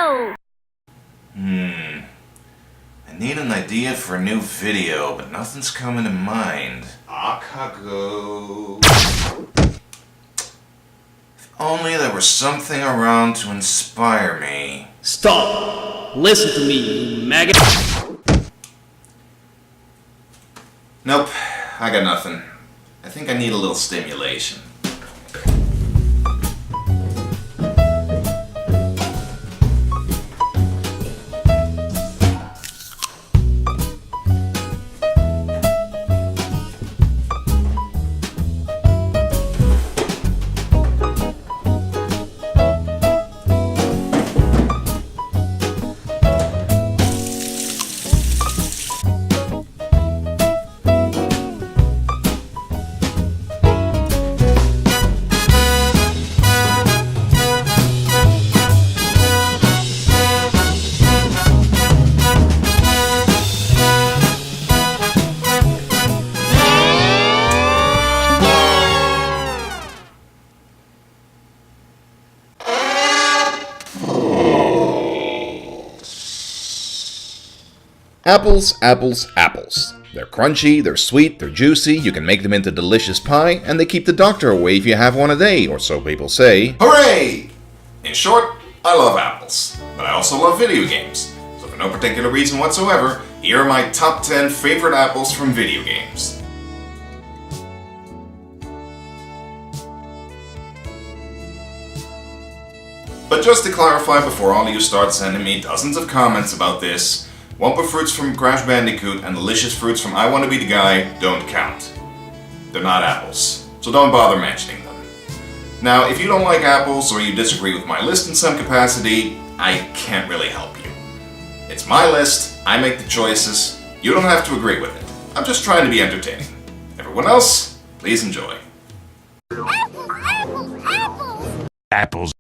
Akago! I need an idea for a new video, but nothing's coming to mind. Akago. If only there was something around to inspire me. Stop! Listen to me, you maggot! Nope, I got nothing. I think I need a little stimulation. Apples, apples, apples. They're crunchy, they're sweet, they're juicy, you can make them into delicious pie, and they keep the doctor away if you have one a day, or so people say. Hooray! In short, I love apples, but I also love video games. So for no particular reason whatsoever, here are my top 10 favorite apples from video games. But just to clarify before all of you start sending me dozens of comments about this, Wumpa fruits from Crash Bandicoot and delicious fruits from I Wanna Be the Guy don't count. They're not apples, so don't bother mentioning them. Now, if you don't like apples or you disagree with my list in some capacity, I can't really help you. It's my list, I make the choices, you don't have to agree with it. I'm just trying to be entertaining. Everyone else, please enjoy. Apples.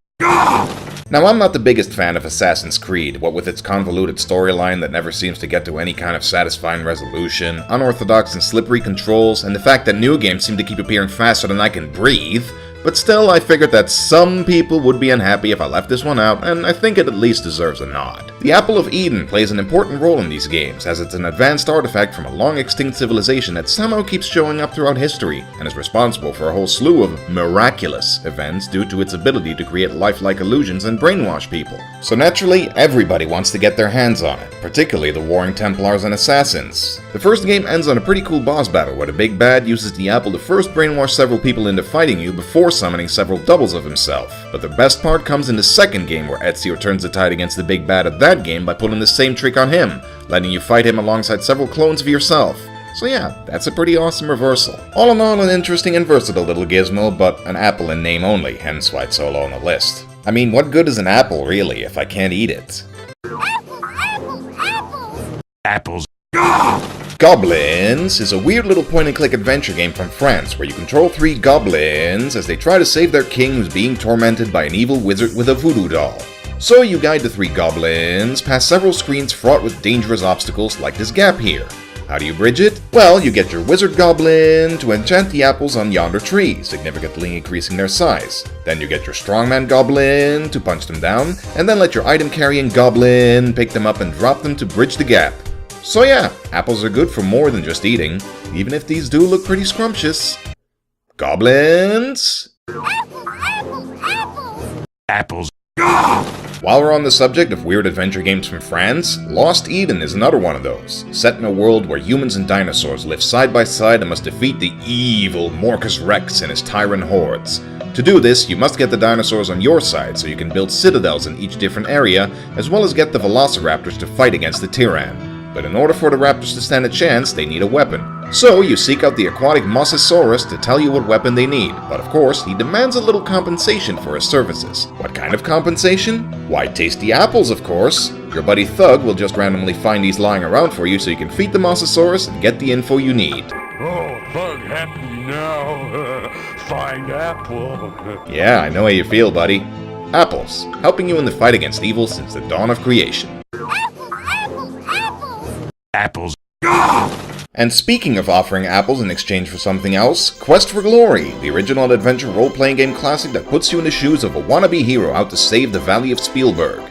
Now, I'm not the biggest fan of Assassin's Creed, what with its convoluted storyline that never seems to get to any kind of satisfying resolution, unorthodox and slippery controls, and the fact that new games seem to keep appearing faster than I can breathe. But still, I figured that some people would be unhappy if I left this one out, and I think it at least deserves a nod. The Apple of Eden plays an important role in these games, as it's an advanced artifact from a long-extinct civilization that somehow keeps showing up throughout history, and is responsible for a whole slew of miraculous events due to its ability to create lifelike illusions and brainwash people. So naturally, everybody wants to get their hands on it, particularly the warring Templars and Assassins. The first game ends on a pretty cool boss battle where the big bad uses the apple to first brainwash several people into fighting you before summoning several doubles of himself. But the best part comes in the second game where Ezio turns the tide against the big bad of that game by pulling the same trick on him, letting you fight him alongside several clones of yourself. So yeah, that's a pretty awesome reversal. All in all, an interesting and versatile little gizmo, but an apple in name only, hence why it's so low on the list. I mean, what good is an apple, really, if I can't eat it? Apples. Goblins is a weird little point-and-click adventure game from France where you control 3 goblins as they try to save their king who's being tormented by an evil wizard with a voodoo doll. So you guide the 3 goblins past several screens fraught with dangerous obstacles like this gap here. How do you bridge it? Well, you get your wizard goblin to enchant the apples on yonder tree, significantly increasing their size. Then you get your strongman goblin to punch them down, and then let your item-carrying goblin pick them up and drop them to bridge the gap. So yeah, apples are good for more than just eating, even if these do look pretty scrumptious. Goblins? Apples. While we're on the subject of weird adventure games from France, Lost Eden is another one of those, set in a world where humans and dinosaurs live side by side and must defeat the evil Morcus Rex and his tyrant hordes. To do this, you must get the dinosaurs on your side so you can build citadels in each different area, as well as get the velociraptors to fight against the Tyrann. But in order for the raptors to stand a chance, they need a weapon. So you seek out the aquatic Mosasaurus to tell you what weapon they need, but of course, he demands a little compensation for his services. What kind of compensation? Why, tasty apples, of course. Your buddy Thug will just randomly find these lying around for you so you can feed the Mosasaurus and get the info you need. Oh, Thug happy now. Find apple. Yeah, I know how you feel, buddy. Apples, helping you in the fight against evil since the dawn of creation. Apples. And speaking of offering apples in exchange for something else, Quest for Glory, the original adventure role-playing game classic that puts you in the shoes of a wannabe hero out to save the Valley of Spielberg.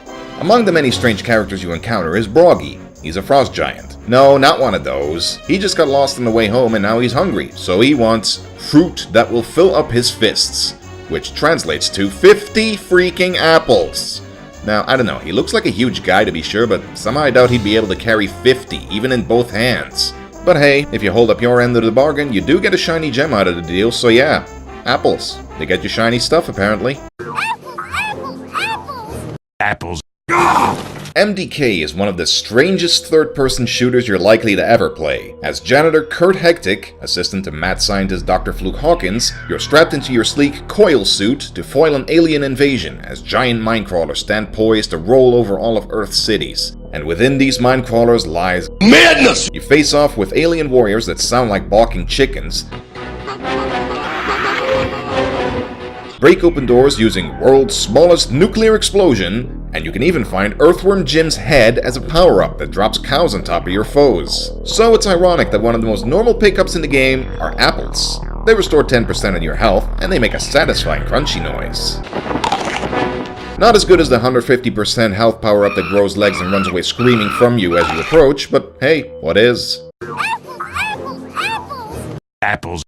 Among the many strange characters you encounter is Broggy. He's a frost giant. No, not one of those. He just got lost on the way home and now he's hungry, so he wants fruit that will fill up his fists, which translates to 50 freaking apples. Now, I don't know, he looks like a huge guy to be sure, but somehow I doubt he'd be able to carry 50, even in both hands. But hey, if you hold up your end of the bargain, you do get a shiny gem out of the deal, so yeah, apples. They get you shiny stuff, apparently. Apples. MDK is one of the strangest third-person shooters you're likely to ever play. As janitor Kurt Hectic, assistant to mad scientist Dr. Fluke Hawkins, you're strapped into your sleek coil suit to foil an alien invasion as giant minecrawlers stand poised to roll over all of Earth's cities. And within these minecrawlers lies madness! You face off with alien warriors that sound like balking chickens, break open doors using world's smallest nuclear explosion, and you can even find Earthworm Jim's head as a power-up that drops cows on top of your foes. So it's ironic that one of the most normal pickups in the game are apples. They restore 10% of your health, and they make a satisfying crunchy noise. Not as good as the 150% health power-up that grows legs and runs away screaming from you as you approach, but hey, what is? Apples.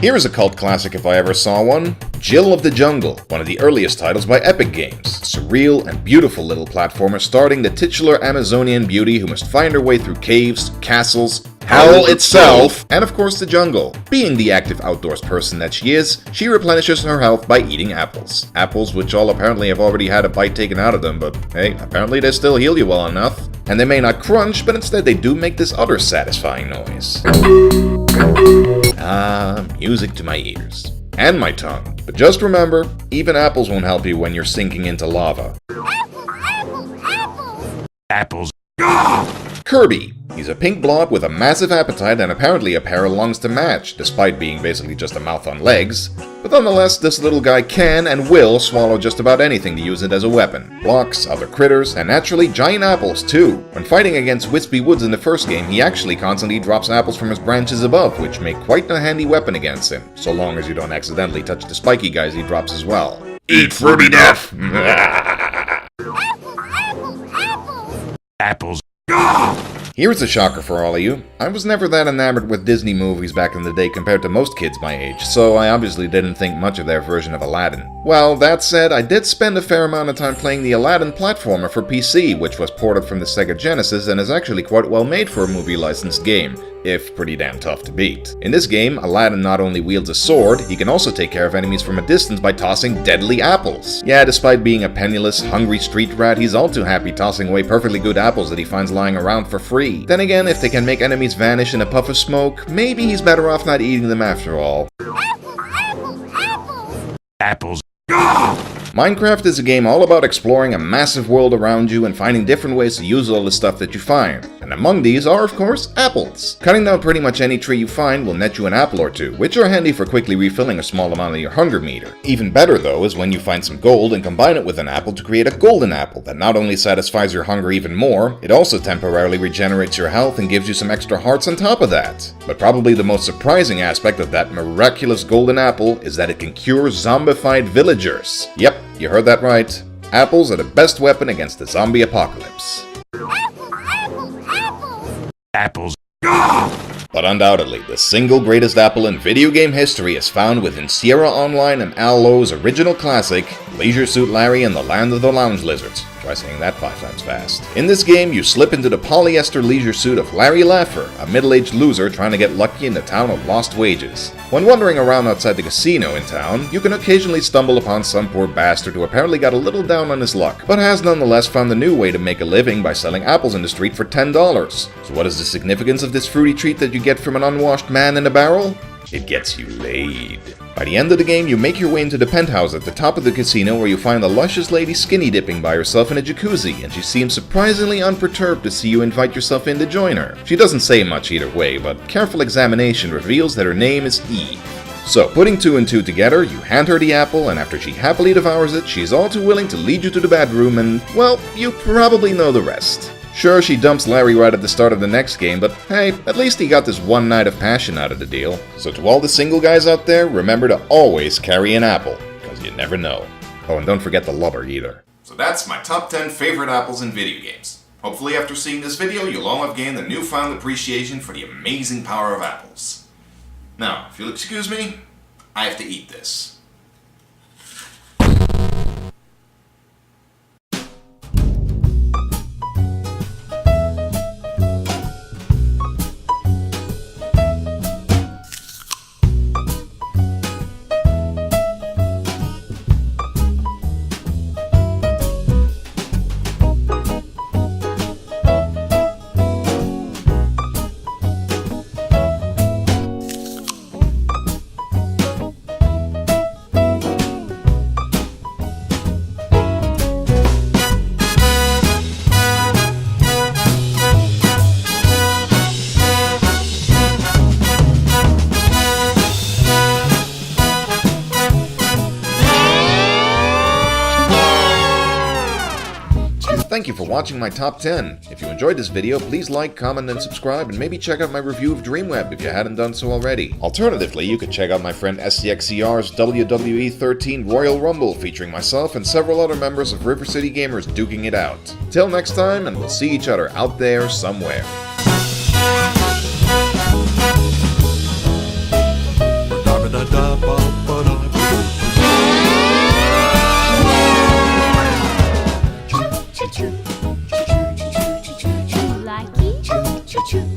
Here is a cult classic if I ever saw one. Jill of the Jungle, one of the earliest titles by Epic Games. Surreal and beautiful little platformer starring the titular Amazonian beauty who must find her way through caves, castles, hell itself, and of course the jungle. Being the active outdoors person that she is, she replenishes her health by eating apples. Apples which all apparently have already had a bite taken out of them, but hey, apparently they still heal you well enough. And they may not crunch, but instead they do make this other satisfying noise. Ah, music to my ears. And my tongue. But just remember, even apples won't help you when you're sinking into lava. Apples. Kirby. He's a pink blob with a massive appetite and apparently a pair of lungs to match, despite being basically just a mouth on legs. But nonetheless, this little guy can and will swallow just about anything to use it as a weapon. Blocks, other critters, and naturally giant apples too. When fighting against Wispy Woods in the first game, he actually constantly drops apples from his branches above, which make quite a handy weapon against him, so long as you don't accidentally touch the spiky guys he drops as well. Eat Furby Duff. Apples. Here's a shocker for all of you. I was never that enamored with Disney movies back in the day compared to most kids my age, so I obviously didn't think much of their version of Aladdin. Well, that said, I did spend a fair amount of time playing the Aladdin platformer for PC, which was ported from the Sega Genesis and is actually quite well made for a movie-licensed game, if pretty damn tough to beat. In this game, Aladdin not only wields a sword, he can also take care of enemies from a distance by tossing deadly apples. Yeah, despite being a penniless, hungry street rat, he's all too happy tossing away perfectly good apples that he finds lying around for free. Then again, if they can make enemies vanish in a puff of smoke, maybe he's better off not eating them after all. Apples. Minecraft is a game all about exploring a massive world around you and finding different ways to use all the stuff that you find. And among these are, of course, apples. Cutting down pretty much any tree you find will net you an apple or two, which are handy for quickly refilling a small amount of your hunger meter. Even better though is when you find some gold and combine it with an apple to create a golden apple that not only satisfies your hunger even more, it also temporarily regenerates your health and gives you some extra hearts on top of that. But probably the most surprising aspect of that miraculous golden apple is that it can cure zombified villagers. Yep, you heard that right. Apples are the best weapon against the zombie apocalypse. Apples. But undoubtedly, the single greatest apple in video game history is found within Sierra Online and Al Lowe's original classic, Leisure Suit Larry and the Land of the Lounge Lizards. Try saying that 5 times fast. In this game, you slip into the polyester leisure suit of Larry Laffer, a middle-aged loser trying to get lucky in the town of Lost Wages. When wandering around outside the casino in town, you can occasionally stumble upon some poor bastard who apparently got a little down on his luck, but has nonetheless found a new way to make a living by selling apples in the street for $10. So what is the significance of this fruity treat that you get from an unwashed man in a barrel? It gets you laid. By the end of the game, you make your way into the penthouse at the top of the casino where you find the luscious lady skinny dipping by herself in a jacuzzi, and she seems surprisingly unperturbed to see you invite yourself in to join her. She doesn't say much either way, but careful examination reveals that her name is Eve. So, putting 2 and 2 together, you hand her the apple, and after she happily devours it, she's all too willing to lead you to the bedroom and, well, you probably know the rest. Sure, she dumps Larry right at the start of the next game, but hey, at least he got this one night of passion out of the deal. So to all the single guys out there, remember to always carry an apple, because you never know. Oh, and don't forget the lubber either. So that's my top 10 favorite apples in video games. Hopefully after seeing this video, you'll all have gained a newfound appreciation for the amazing power of apples. Now, if you'll excuse me, I have to eat this. Thank you for watching my top 10. If you enjoyed this video, please like, comment, and subscribe, and maybe check out my review of Dreamweb if you hadn't done so already. Alternatively, you could check out my friend SCXCR's WWE 13 Royal Rumble featuring myself and several other members of River City Gamers duking it out. Till next time, and we'll see each other out there somewhere. Like it?